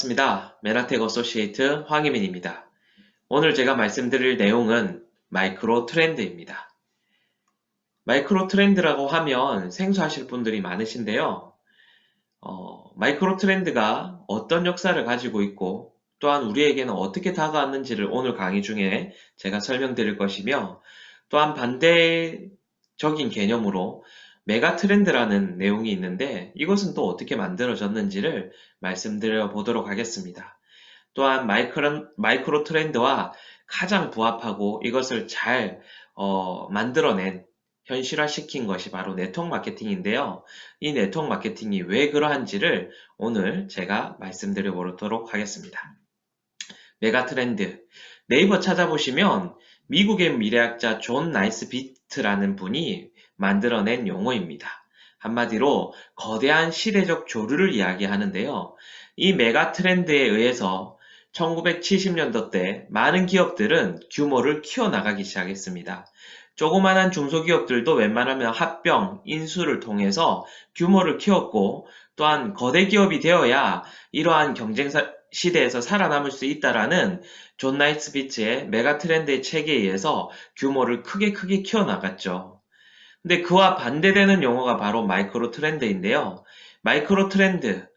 반갑습니다. 메나텍 어소시에이트 황희민입니다. 오늘 제가 말씀드릴 내용은 마이크로 트렌드입니다. 마이크로 트렌드라고 하면 생소하실 분들이 많으신데요. 마이크로 트렌드가 어떤 역사를 가지고 있고 또한 우리에게는 어떻게 다가왔는지를 오늘 강의 중에 제가 설명드릴 것이며, 또한 반대적인 개념으로 메가 트렌드라는 내용이 있는데 이것은 또 어떻게 만들어졌는지를 말씀드려 보도록 하겠습니다. 또한 마이크로 트렌드와 가장 부합하고 이것을 잘 만들어낸, 현실화시킨 것이 바로 네트워크 마케팅인데요. 이 네트워크 마케팅이 왜 그러한지를 오늘 제가 말씀드려 보도록 하겠습니다. 메가 트렌드. 네이버 찾아보시면 미국의 미래학자 존 나이스비트라는 분이 만들어낸 용어입니다. 한마디로 거대한 시대적 조류를 이야기하는데요. 이 메가 트렌드에 의해서 1970년도 때 많은 기업들은 규모를 키워나가기 시작했습니다. 조그만한 중소기업들도 웬만하면 합병, 인수를 통해서 규모를 키웠고, 또한 거대 기업이 되어야 이러한 경쟁 시대에서 살아남을 수 있다라는 존 나이스비트의 메가 트렌드의 책에 의해서 규모를 크게 키워나갔죠. 근데 그와 반대되는 용어가 바로 마이크로 트렌드인데요. 마이크로 트렌드,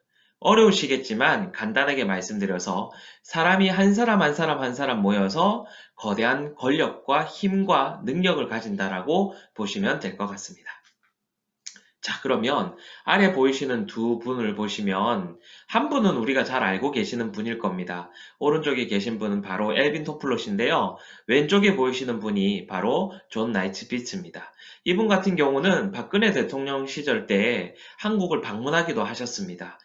어려우시겠지만 간단하게 말씀드려서 사람이 한 사람 모여서 거대한 권력과 힘과 능력을 가진다라고 보시면 될 것 같습니다. 자, 그러면 아래 보이시는 두 분을 보시면 한 분은 우리가 잘 알고 계시는 분일 겁니다. 오른쪽에 계신 분은 바로 엘빈 토플롯인데요. 왼쪽에 보이시는 분이 바로 존 나이츠비츠입니다. 이분 같은 경우는 박근혜 대통령 시절 때 한국을 방문하기도 하셨습니다.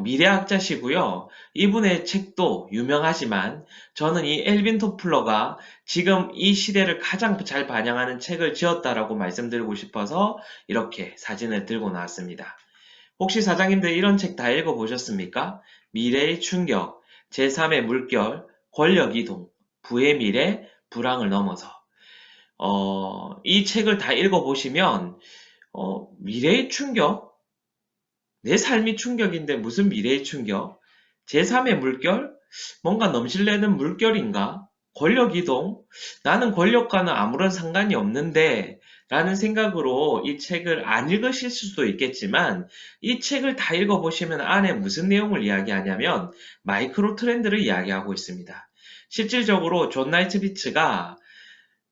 미래학자시고요. 이분의 책도 유명하지만 저는 이 엘빈 토플러가 지금 이 시대를 가장 잘 반영하는 책을 지었다라고 말씀드리고 싶어서 이렇게 사진을 들고 나왔습니다. 혹시 사장님들 이런 책 다 읽어보셨습니까? 미래의 충격, 제3의 물결, 권력이동, 부의 미래, 불황을 넘어서. 이 책을 다 읽어보시면 미래의 충격? 내 삶이 충격인데 무슨 미래의 충격? 제3의 물결? 뭔가 넘실내는 물결인가? 권력이동? 나는 권력과는 아무런 상관이 없는데 라는 생각으로 이 책을 안 읽으실 수도 있겠지만, 이 책을 다 읽어보시면 안에 무슨 내용을 이야기하냐면 마이크로 트렌드를 이야기하고 있습니다. 실질적으로 존 나이트비츠가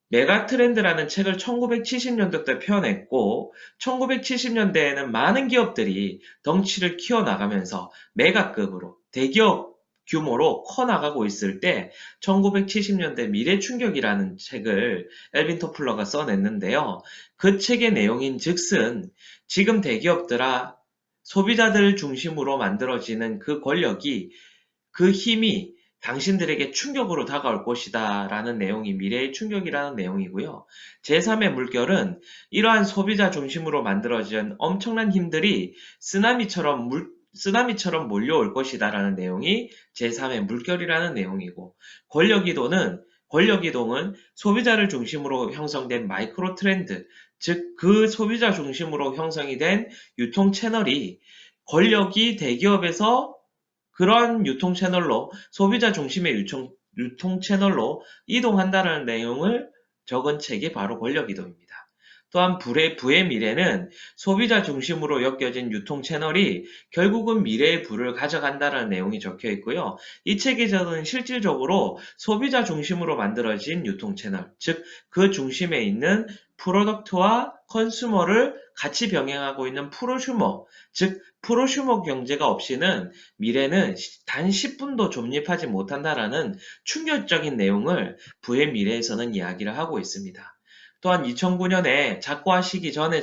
메가 트렌드라는 책을 1970년대 때 펴냈고, 1970년대에는 많은 기업들이 덩치를 키워나가면서 메가급으로 대기업 규모로 커나가고 있을 때 1970년대 미래 충격이라는 책을 엘빈 토플러가 써냈는데요. 그 책의 내용인 즉슨 지금 대기업들아, 소비자들 중심으로 만들어지는 그 권력이, 그 힘이 당신들에게 충격으로 다가올 것이다 라는 내용이 미래의 충격이라는 내용이고요. 제3의 물결은 이러한 소비자 중심으로 만들어진 엄청난 힘들이 쓰나미처럼 몰려올 것이다 라는 내용이 제3의 물결이라는 내용이고, 권력이동은 소비자를 중심으로 형성된 마이크로 트렌드, 즉 그 소비자 중심으로 형성이 된 유통 채널이 권력이 대기업에서 그러한 유통 채널로, 소비자 중심의 유통 채널로 이동한다는 내용을 적은 책이 바로 권력이동입니다. 또한 부의 미래는 소비자 중심으로 엮여진 유통 채널이 결국은 미래의 부를 가져간다는 내용이 적혀 있고요. 이 책에서는 실질적으로 소비자 중심으로 만들어진 유통 채널, 즉 그 중심에 있는 프로덕트와 컨슈머를 같이 병행하고 있는 프로슈머, 즉 프로슈머 경제가 없이는 미래는 단 10분도 존립하지 못한다라는 충격적인 내용을 부의 미래에서는 이야기를 하고 있습니다. 또한 2009년에 작고하시기 전에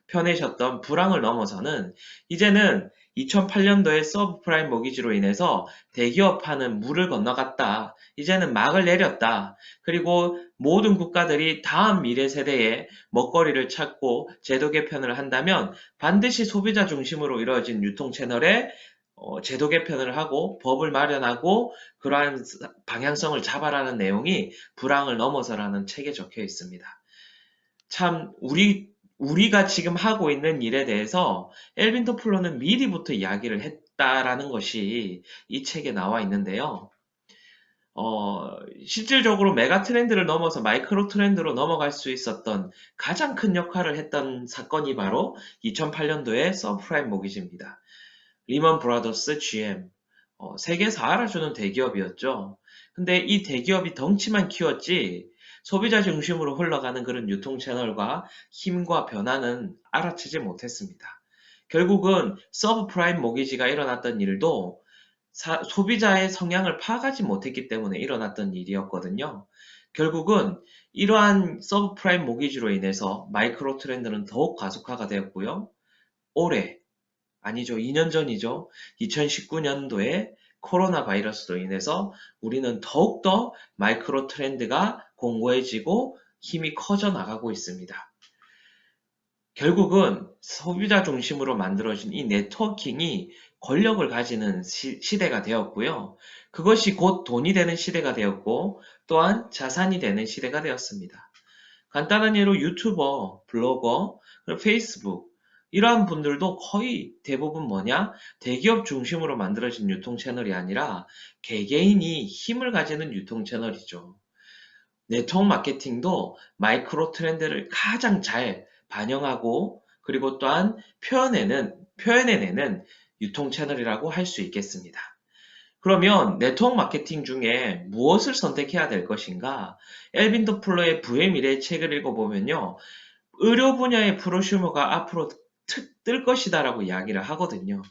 펴내셨던 불황을 넘어서는 이제는 2008년도에 서브프라임 모기지로 인해서 대기업화는 물을 건너갔다. 이제는 막을 내렸다. 그리고 모든 국가들이 다음 미래 세대의 먹거리를 찾고 제도 개편을 한다면 반드시 소비자 중심으로 이루어진 유통 채널에 제도 개편을 하고 법을 마련하고 그러한 방향성을 잡아라는 내용이 불황을 넘어서라는 책에 적혀 있습니다. 참 우리가 지금 하고 있는 일에 대해서 엘빈 토플러는 미리부터 이야기를 있다라는 것이 이 책에 나와 있는데요. 실질적으로 메가 트렌드를 넘어서 마이크로 트렌드로 넘어갈 수 있었던 가장 큰 역할을 했던 사건이 바로 2008년도의 서브프라임 모기지입니다. 리먼 브라더스 GM, 세계에서 알아주는 대기업이었죠. 근데 이 대기업이 덩치만 키웠지 소비자 중심으로 흘러가는 그런 유통 채널과 힘과 변화는 알아채지 못했습니다. 결국은 서브프라임 모기지가 일어났던 일도 소비자의 성향을 파악하지 못했기 때문에 일어났던 일이었거든요. 결국은 이러한 서브프라임 모기지로 인해서 마이크로 트렌드는 더욱 가속화가 되었고요. 올해, 아니죠, 2년 전이죠. 2019년도에 코로나 바이러스로 인해서 우리는 더욱더 마이크로 트렌드가 공고해지고 힘이 커져 나가고 있습니다. 결국은 소비자 중심으로 만들어진 이 네트워킹이 권력을 가지는 시대가 되었고요. 그것이 곧 돈이 되는 시대가 되었고 또한 자산이 되는 시대가 되었습니다. 간단한 예로 유튜버, 블로거, 그리고 페이스북 이러한 분들도 거의 대부분 뭐냐? 대기업 중심으로 만들어진 유통 채널이 아니라 개개인이 힘을 가지는 유통 채널이죠. 네트워크 마케팅도 마이크로 트렌드를 가장 잘 반영하고 그리고 또한 표현해내는 유통 채널이라고 할 수 있겠습니다. 그러면 네트워크 마케팅 중에 무엇을 선택해야 될 것인가? 엘빈 도플러의 부의 미래 책을 읽어보면요. 의료 분야의 프로슈머가 앞으로 뜰 것이다라고 이야기를 하거든요.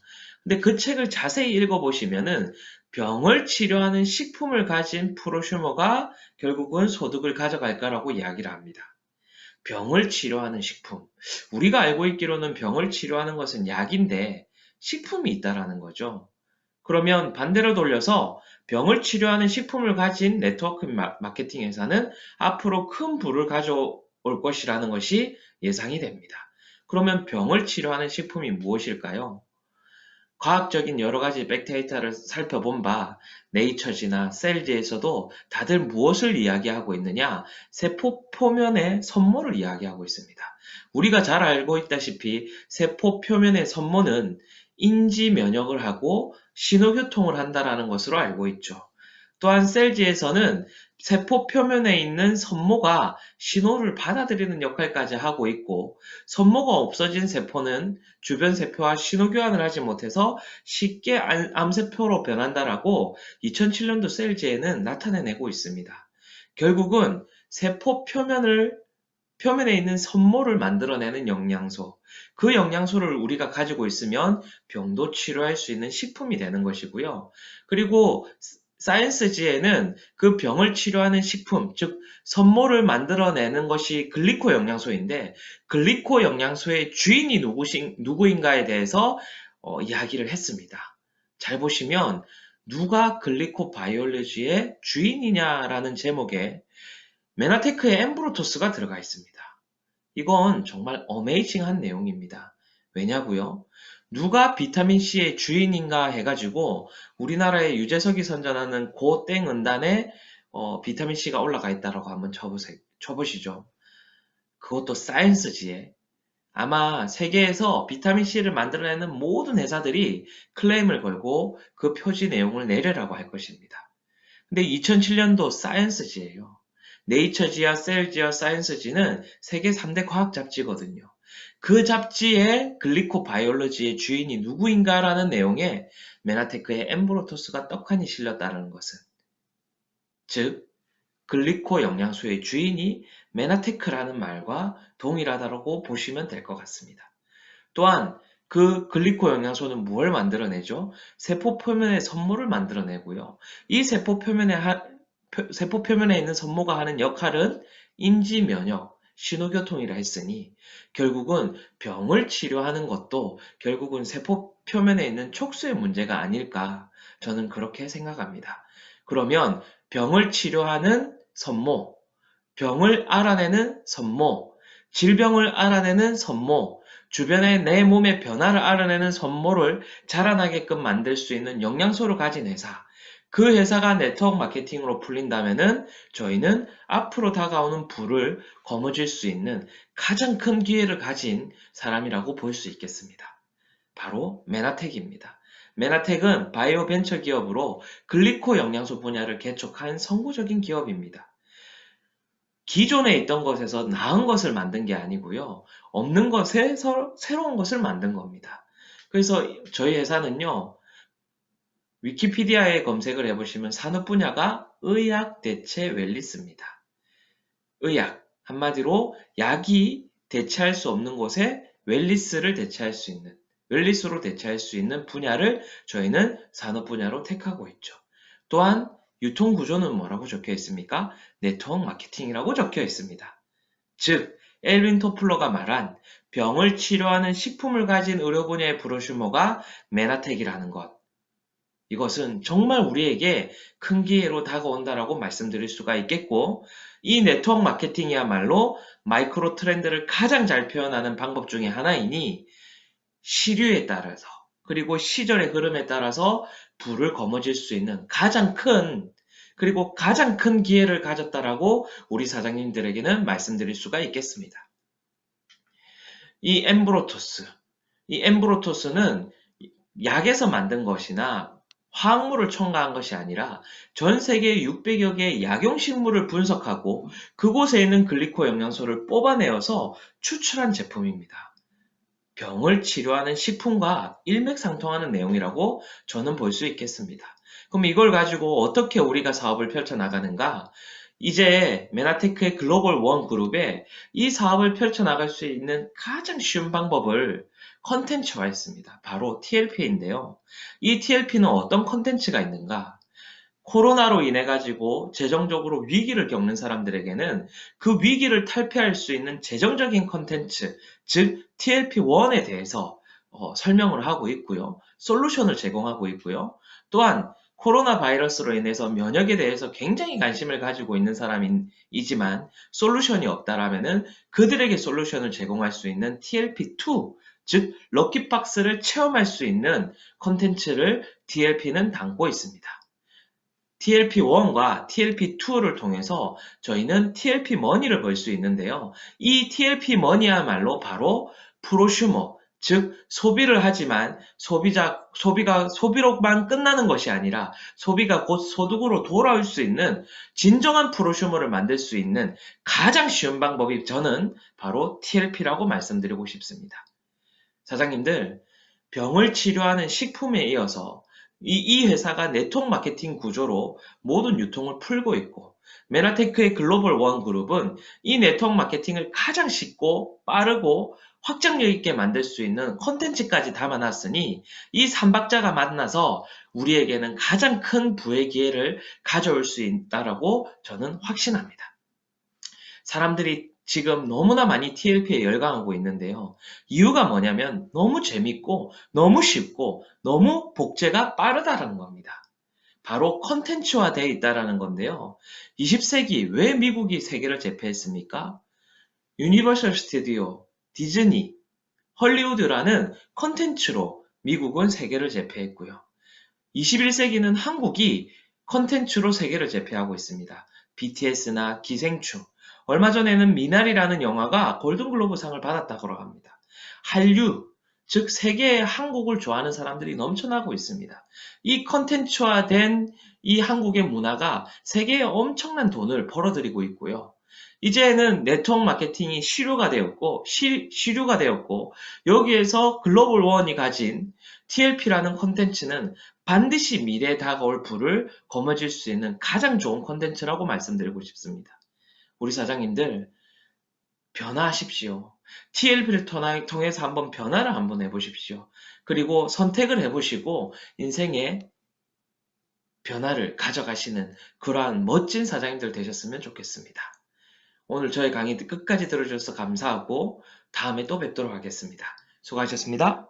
근데 그 책을 자세히 읽어보시면은 병을 치료하는 식품을 가진 프로슈머가 결국은 소득을 가져갈 거라고 이야기를 합니다. 병을 치료하는 식품. 우리가 알고 있기로는 병을 치료하는 것은 약인데 식품이 있다라는 거죠. 그러면 반대로 돌려서 병을 치료하는 식품을 가진 네트워크 마케팅 회사는 앞으로 큰 부를 가져올 것이라는 것이 예상이 됩니다. 그러면 병을 치료하는 식품이 무엇일까요? 과학적인 여러 가지 팩트데이터를 살펴본 바 네이처지나 셀즈에서도 다들 무엇을 이야기하고 있느냐? 세포 표면의 섬모를 이야기하고 있습니다. 우리가 잘 알고 있다시피 세포 표면의 섬모는 인지 면역을 하고 신호교통을 한다라는 것으로 알고 있죠. 또한 셀지에서는 세포 표면에 있는 섬모가 신호를 받아들이는 역할까지 하고 있고 섬모가 없어진 세포는 주변 세포와 신호 교환을 하지 못해서 쉽게 암세포로 변한다라고 2007년도 셀지에는 나타내고 있습니다. 결국은 세포 표면에 있는 섬모를 만들어내는 영양소, 그 영양소를 우리가 가지고 있으면 병도 치료할 수 있는 식품이 되는 것이고요. 그리고 사이언스지에는 그 병을 치료하는 식품, 즉 섬모를 만들어내는 것이 글리코 영양소인데 글리코 영양소의 주인이 누구인가에 대해서 이야기를 했습니다. 잘 보시면 누가 글리코 바이올로지의 주인이냐라는 제목에 메나테크의 엠브로토스가 들어가 있습니다. 이건 정말 어메이징한 내용입니다. 왜냐고요? 누가 비타민C의 주인인가 해가지고 우리나라의 유재석이 선전하는 고땡 은단에 비타민C가 올라가 있다라고 한번 쳐보시죠. 그것도 사이언스지에. 아마 세계에서 비타민C를 만들어내는 모든 회사들이 클레임을 걸고 그 표지 내용을 내려라고 할 것입니다. 근데 2007년도 사이언스지예요. 네이처지와 셀지와 사이언스지는 세계 3대 과학 잡지거든요. 그 잡지의 글리코 바이올로지의 주인이 누구인가라는 내용에 메나테크의 엠브로토스가 떡하니 실렸다는 것은 즉 글리코 영양소의 주인이 메나테크라는 말과 동일하다고 보시면 될 것 같습니다. 또한 그 글리코 영양소는 무엇을 만들어내죠? 세포 표면의 섬모를 만들어내고요. 이 세포 표면에 있는 섬모가 하는 역할은 인지 면역, 신호교통이라 했으니 결국은 병을 치료하는 것도 결국은 세포 표면에 있는 촉수의 문제가 아닐까 저는 그렇게 생각합니다. 그러면 병을 치료하는 섬모, 병을 알아내는 섬모, 질병을 알아내는 섬모, 주변의 내 몸의 변화를 알아내는 섬모를 자라나게끔 만들 수 있는 영양소를 가진 회사. 그 회사가 네트워크 마케팅으로 풀린다면은 저희는 앞으로 다가오는 부를 거머쥘 수 있는 가장 큰 기회를 가진 사람이라고 볼 수 있겠습니다. 바로 메나텍입니다. 메나텍은 바이오 벤처 기업으로 글리코 영양소 분야를 개척한 선구적인 기업입니다. 기존에 있던 것에서 나은 것을 만든 게 아니고요. 없는 것에서 새로운 것을 만든 겁니다. 그래서 저희 회사는요. 위키피디아에 검색을 해보시면 산업 분야가 의학, 대체, 웰니스입니다. 의학, 한마디로 약이 대체할 수 없는 곳에 웰니스를 대체할 수 있는, 웰니스로 대체할 수 있는 분야를 저희는 산업 분야로 택하고 있죠. 또한 유통 구조는 뭐라고 적혀 있습니까? 네트워크 마케팅이라고 적혀 있습니다. 즉, 엘빈 토플러가 말한 병을 치료하는 식품을 가진 의료 분야의 브로슈머가 메나텍이라는 것. 이것은 정말 우리에게 큰 기회로 다가온다라고 말씀드릴 수가 있겠고, 이 네트워크 마케팅이야말로 마이크로 트렌드를 가장 잘 표현하는 방법 중에 하나이니 시류에 따라서 그리고 시절의 흐름에 따라서 불을 거머쥘 수 있는 그리고 가장 큰 기회를 가졌다라고 우리 사장님들에게는 말씀드릴 수가 있겠습니다. 이 엠브로토스는 약에서 만든 것이나 화학물을 첨가한 것이 아니라 전 세계 600여 개의 약용식물을 분석하고 그곳에 있는 글리코 영양소를 뽑아내어서 추출한 제품입니다. 병을 치료하는 식품과 일맥상통하는 내용이라고 저는 볼 수 있겠습니다. 그럼 이걸 가지고 어떻게 우리가 사업을 펼쳐나가는가? 이제 메나테크의 글로벌 원 그룹에 이 사업을 펼쳐나갈 수 있는 가장 쉬운 방법을 컨텐츠화했습니다. 바로 TLP인데요. 이 TLP는 어떤 컨텐츠가 있는가? 코로나로 인해 가지고 재정적으로 위기를 겪는 사람들에게는 그 위기를 탈피할 수 있는 재정적인 컨텐츠, 즉 TLP1에 대해서 설명을 하고 있고요. 솔루션을 제공하고 있고요. 또한 코로나 바이러스로 인해서 면역에 대해서 굉장히 관심을 가지고 있는 사람이지만 솔루션이 없다라면은 그들에게 솔루션을 제공할 수 있는 TLP2, 즉 럭키박스를 체험할 수 있는 컨텐츠를 TLP는 담고 있습니다. TLP1과 TLP2를 통해서 저희는 TLP 머니를 벌 수 있는데요. 이 TLP 머니야말로 바로 프로슈머, 즉 소비를 하지만 소비가 소비로만 끝나는 것이 아니라 소비가 곧 소득으로 돌아올 수 있는 진정한 프로슈머를 만들 수 있는 가장 쉬운 방법이 저는 바로 TLP라고 말씀드리고 싶습니다. 사장님들, 병을 치료하는 식품에 이어서 이 회사가 네트워크 마케팅 구조로 모든 유통을 풀고 있고, 메나테크의 글로벌 원 그룹은 이 네트워크 마케팅을 가장 쉽고 빠르고 확장력 있게 만들 수 있는 콘텐츠까지 담아놨으니 이 삼박자가 만나서 우리에게는 가장 큰 부의 기회를 가져올 수 있다라고 저는 확신합니다. 사람들이 지금 너무나 많이 TLP에 열광하고 있는데요. 이유가 뭐냐면 너무 재밌고 너무 쉽고 너무 복제가 빠르다는 겁니다. 바로 컨텐츠화 되어 있다는 건데요. 20세기 왜 미국이 세계를 제패했습니까? 유니버셜 스튜디오, 디즈니, 헐리우드라는 컨텐츠로 미국은 세계를 제패했고요. 21세기는 한국이 컨텐츠로 세계를 제패하고 있습니다. BTS나 기생충, 얼마 전에는 미나리라는 영화가 골든글로브상을 받았다고 합니다. 한류, 즉 세계의 한국을 좋아하는 사람들이 넘쳐나고 있습니다. 이 컨텐츠화된 이 한국의 문화가 세계에 엄청난 돈을 벌어들이고 있고요. 이제는 네트워크 마케팅이 시류가 되었고 여기에서 글로벌 원이 가진 TLP라는 컨텐츠는 반드시 미래에 다가올 불을 거머쥘 수 있는 가장 좋은 컨텐츠라고 말씀드리고 싶습니다. 우리 사장님들 변화하십시오. TLP를 통해서 한번 변화를 한번 해보십시오. 그리고 선택을 해보시고 인생의 변화를 가져가시는 그러한 멋진 사장님들 되셨으면 좋겠습니다. 오늘 저희 강의 끝까지 들어주셔서 감사하고 다음에 또 뵙도록 하겠습니다. 수고하셨습니다.